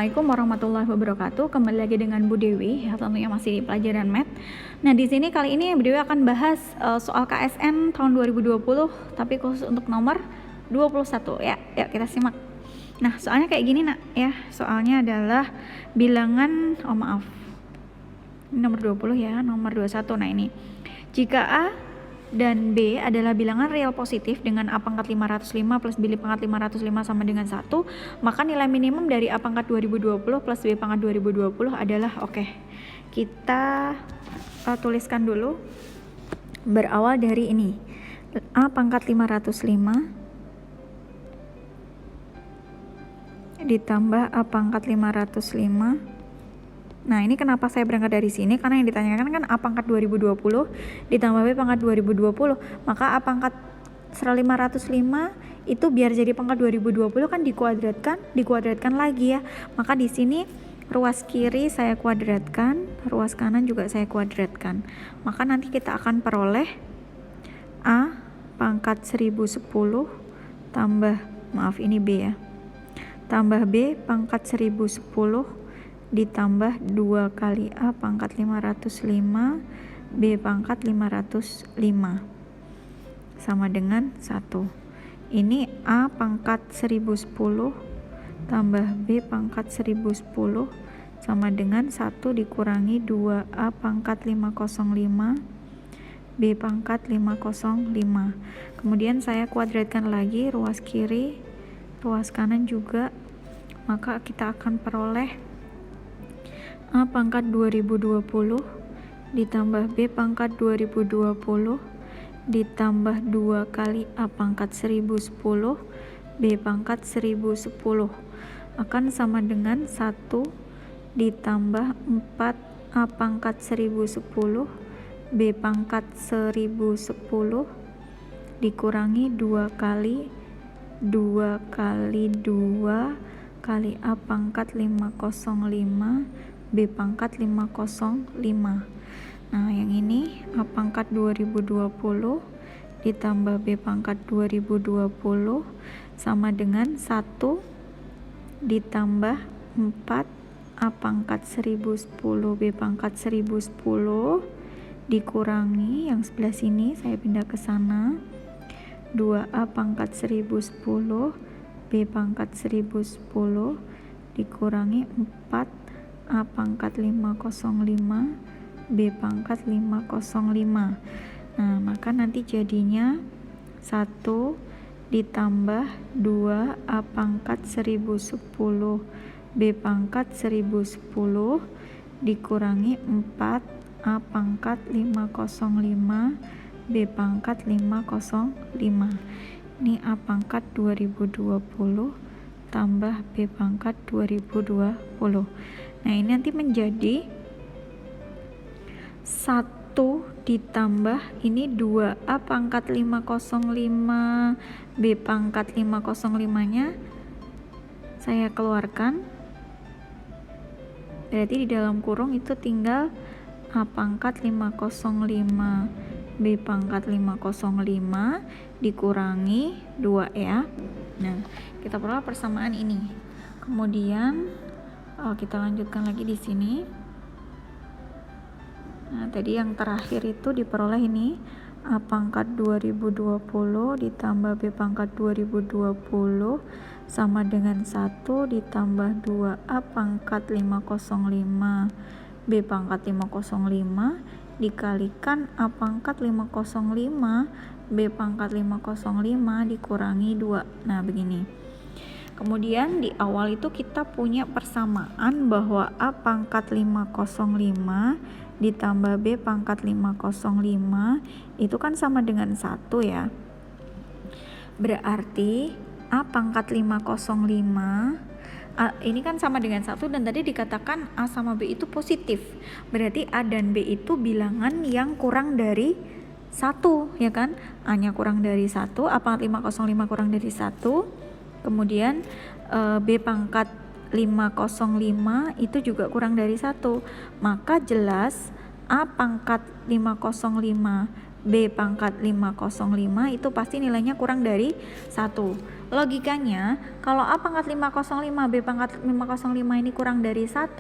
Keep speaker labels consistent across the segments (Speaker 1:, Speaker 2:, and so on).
Speaker 1: Assalamualaikum warahmatullahi wabarakatuh. Kembali lagi dengan Bu Dewi, ya, tentunya masih di pelajaran Math. Nah, di sini kali ini Bu Dewi akan bahas soal KSN tahun 2020, tapi khusus untuk nomor 21 ya. Yuk kita simak. Nah, soalnya kayak gini nak ya. Soalnya adalah bilangan, ini nomor 20 ya, nomor 21. Nah, ini jika A dan B adalah bilangan real positif dengan A pangkat 505 plus B pangkat 505 sama dengan 1, maka nilai minimum dari A pangkat 2020 plus B pangkat 2020 adalah kita tuliskan dulu berawal dari ini A pangkat 505 ditambah A pangkat 505. Nah, ini kenapa saya berangkat dari sini? Karena yang ditanyakan kan A pangkat 2020 ditambah B pangkat 2020. Maka A pangkat 505 itu biar jadi pangkat 2020 kan dikuadratkan lagi ya. Maka di sini ruas kiri saya kuadratkan, ruas kanan juga saya kuadratkan. Maka nanti kita akan peroleh A pangkat 1010 tambah, ini B ya, tambah B pangkat 1010 ditambah 2 kali A pangkat 505 B pangkat 505 sama dengan 1. Ini A pangkat 1010 tambah B pangkat 1010 sama dengan 1 dikurangi 2A pangkat 505 B pangkat 505. Kemudian saya kuadratkan lagi ruas kiri, ruas kanan juga. Maka kita akan peroleh A pangkat 2020 ditambah B pangkat 2020 ditambah 2 kali A pangkat 1010 B pangkat 1010 akan sama dengan 1 ditambah 4 A pangkat 1010 B pangkat 1010 dikurangi 2 kali 2 kali A pangkat 505 B pangkat 505. Nah, yang ini A pangkat 2020 ditambah B pangkat 2020 sama dengan 1 ditambah 4 A pangkat 1010 B pangkat 1010 dikurangi yang sebelah sini saya pindah ke sana 2A pangkat 1010 B pangkat 1010 dikurangi 4 A pangkat 505 B pangkat 505. Nah, maka nanti jadinya 1 ditambah 2 A pangkat 1010 B pangkat 1010 dikurangi 4 A pangkat 505 B pangkat 505. Ini A pangkat 2020 tambah B pangkat 2020. Nah, ini nanti menjadi 1 ditambah ini 2A pangkat 505 B pangkat 505 nya saya keluarkan, berarti di dalam kurung itu tinggal A pangkat 505 B pangkat 505 dikurangi 2 ya. Nah, kita peroleh persamaan ini. Kemudian kita lanjutkan lagi di sini. Nah, tadi yang terakhir itu diperoleh ini A pangkat 2020 ditambah B pangkat 2020 sama dengan 1 ditambah 2A pangkat 505 B pangkat 505 dikalikan A pangkat 505 B pangkat 505 dikurangi 2. Nah, begini. Kemudian di awal itu kita punya persamaan bahwa A pangkat 505 ditambah B pangkat 505 itu kan sama dengan 1 ya. Berarti A pangkat 505 ini kan sama dengan 1 dan tadi dikatakan A sama B itu positif. Berarti A dan B itu bilangan yang kurang dari 1 ya kan. A-nya kurang dari 1, A pangkat 505 kurang dari 1. Kemudian B pangkat 505 itu juga kurang dari 1. Maka jelas A pangkat 505 B pangkat 505 itu pasti nilainya kurang dari 1. Logikanya, kalau A pangkat 505, B pangkat 505 ini kurang dari 1,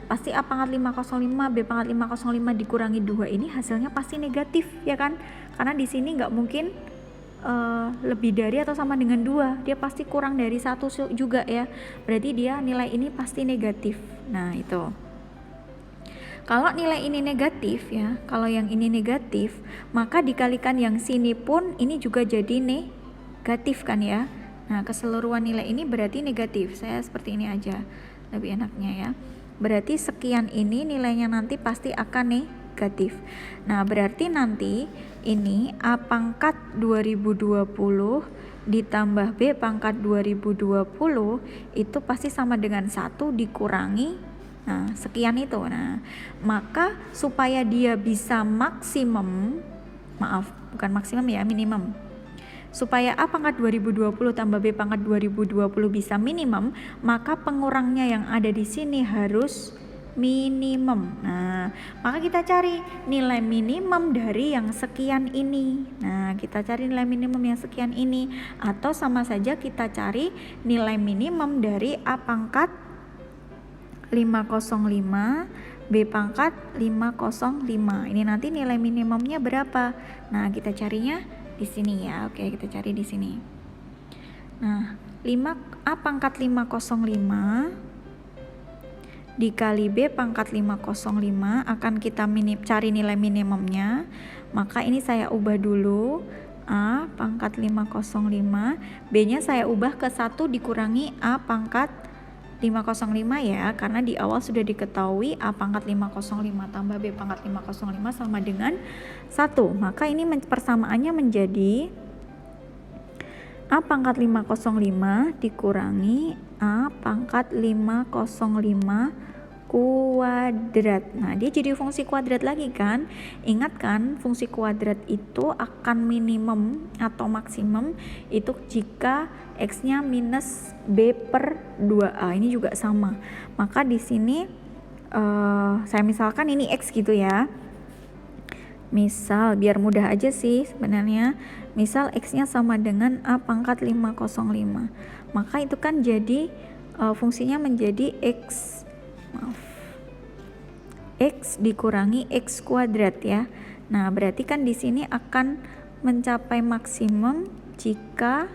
Speaker 1: pasti A pangkat 505, B pangkat 505 dikurangi 2 ini hasilnya pasti negatif, ya kan? Karena di sini nggak mungkin lebih dari atau sama dengan 2, dia pasti kurang dari 1 juga ya. Berarti dia nilai ini pasti negatif. Nah, itu. Kalau nilai ini negatif ya, kalau yang ini negatif, maka dikalikan yang sini pun ini juga jadi negatif kan ya. Nah, keseluruhan nilai ini berarti negatif. Saya seperti ini aja, lebih enaknya ya. Berarti sekian ini nilainya nanti pasti akan negatif. Nah, berarti nanti ini A pangkat 2020 ditambah B pangkat 2020 itu pasti sama dengan 1 dikurangi sekian itu. Nah, maka supaya dia bisa maksimum, bukan maksimum ya, minimum. Supaya A pangkat 2020 tambah B pangkat 2020 bisa minimum, maka pengurangnya yang ada di sini harus minimum. Nah, maka kita cari nilai minimum dari yang sekian ini. Nah, kita cari nilai minimum yang sekian ini, atau sama saja kita cari nilai minimum dari A pangkat 505, B pangkat 505. Ini nanti nilai minimumnya berapa? Nah, kita carinya di sini ya. Oke, kita cari di sini. Nah, A pangkat 505 dikali B pangkat 505 akan kita cari nilai minimumnya. Maka ini saya ubah dulu. A pangkat 505, B-nya saya ubah ke 1 dikurangi A pangkat 505 ya, karena di awal sudah diketahui A pangkat 505 tambah B pangkat 505 sama dengan 1. Maka ini persamaannya menjadi A pangkat 505 dikurangi A pangkat 505 kuadrat. Nah, dia jadi fungsi kuadrat lagi kan. Ingat kan, fungsi kuadrat itu akan minimum atau maksimum itu jika X-nya minus B per 2A. Ini juga sama. Maka di sini saya misalkan ini X gitu ya. Misal, biar mudah aja sih sebenarnya. Misal X-nya sama dengan A pangkat 505. Maka itu kan jadi fungsinya menjadi X dikurangi X kuadrat ya. Nah, berarti kan di sini akan mencapai maksimum jika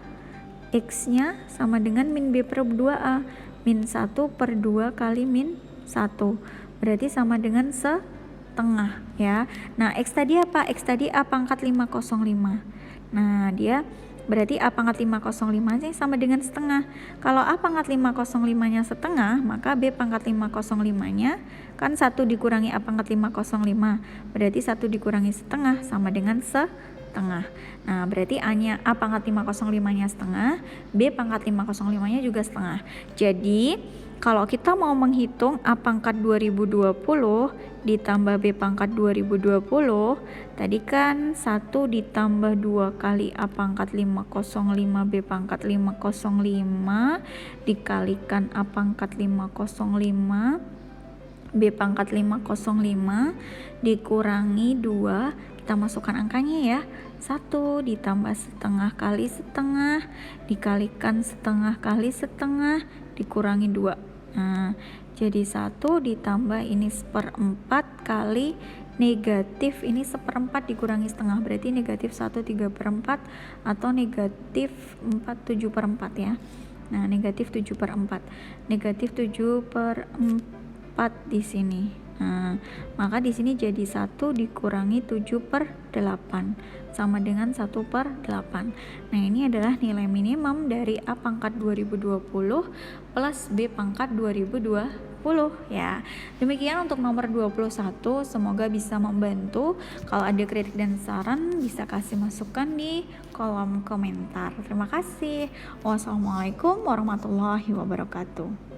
Speaker 1: X-nya sama dengan min B per 2A. Min 1 per 2 kali min 1. Berarti sama dengan setengah ya. Nah, X tadi apa? X tadi A pangkat 505. Nah, dia berarti A pangkat 505 sama dengan setengah. Kalau A pangkat 505 nya setengah, maka B pangkat 505 nya kan 1 dikurangi A pangkat 505, berarti 1 dikurangi setengah sama dengan setengah. Nah, berarti A pangkat 505 nya setengah, B pangkat 505 nya juga setengah. Jadi kalau kita mau menghitung A pangkat 2020 ditambah B pangkat 2020, tadi kan 1 ditambah 2 kali A pangkat 505 B pangkat 505 dikalikan A pangkat 505 B pangkat 505 dikurangi 2, kita masukkan angkanya ya. 1 ditambah setengah kali setengah dikalikan setengah kali setengah dikurangi 2. Nah, jadi 1 ditambah ini 1/4 kali negatif ini 1/4 dikurangi setengah, berarti negatif 1 3/4 atau negatif 4 7/4 ya. Nah, negatif 7/4, negatif 7/4 di sini. Nah, maka di sini jadi 1 dikurangi 7/8 sama dengan 1/8. Nah, ini adalah nilai minimum dari A pangkat 2020 plus B pangkat 2020 ya. Demikian untuk nomor 21, semoga bisa membantu. Kalau ada kritik dan saran bisa kasih masukan di kolom komentar. Terima kasih. Wassalamualaikum warahmatullahi wabarakatuh.